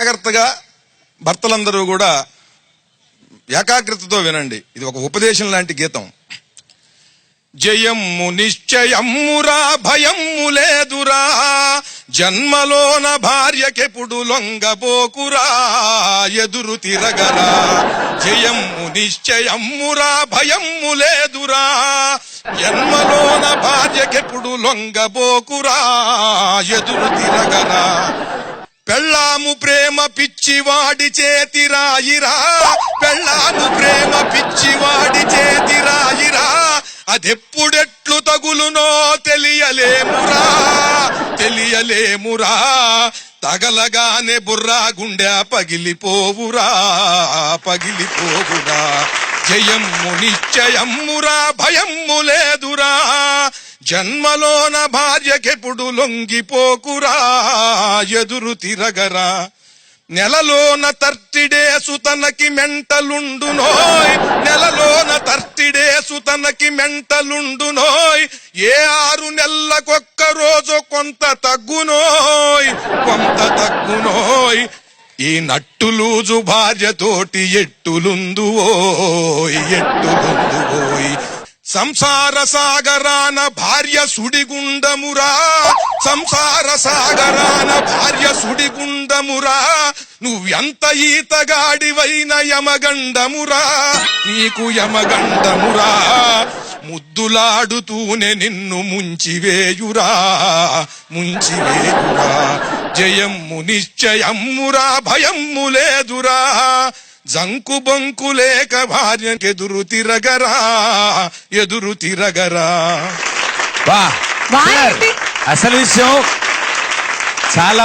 జాగ్రత్తగా భర్తలందరూ కూడా ఏకాగ్రతతో వినండి. ఇది ఒక ఉపదేశం లాంటి గీతం. జయమ్ము నిశ్చయమ్మురా భయమ్ము లేదురా, జన్మలోన భార్యకెప్పుడు లొంగబోకురా, ఎదురు తిరగరా. జయమ్ము నిశ్చయమ్మురా భయమ్ము లేదురా, జన్మలోన భార్యకెప్పుడు లొంగబోకురా, ఎదురు తిరగరా. పెళ్ళాము ప్రేమ పిచ్చివాడి చేతిరాయిరా, పెళ్ళాము ప్రేమ పిచ్చివాడి చేతిరాయిరా, అదెప్పుడెట్లు తగులునో తెలియలేమురా, తెలియలేమురా. తగలగానే బుర్రా గుండె పగిలిపోవురా, పగిలిపోవురా. జయమ్ము నిశ్చయమ్మురా భయమ్ము లేదురా, జన్మలోన భార్యకెప్పుడు లొంగిపోకురా, ఎదురు తిరగరా. నెలలోన 30 డేసు తనకి మెంటలుండునోయ్, నెలలోన 30 డేసు తనకి మెంటలుండునోయ్, ఏ 6 నెలలకొక్క రోజు కొంత తగ్గునోయ్, కొంత తగ్గునోయ్. ఈ నట్టులూజు భార్యతోటి ఎట్టులుందువోయ్, ఎట్టులుందువోయ్. సంసార సాగరాన భార్య సుడిగుండమురా, సంసార సాగరాన భార్య సుడిగుండమురా, నువ్వెంత ఈతగాడివైన యమగండమురా, నీకు యమగండమురా. ముద్దులాడుతూనే నిన్ను ముంచివేయురా, ముంచివేయురా. జయమ్ము నిశ్చయమ్మురా భయమ్ము లేదురా, జంకు బొంకు లేక భార్యకెదురు తిరగరా, ఎదురు తిరగరా. అసలు విషయం చాలా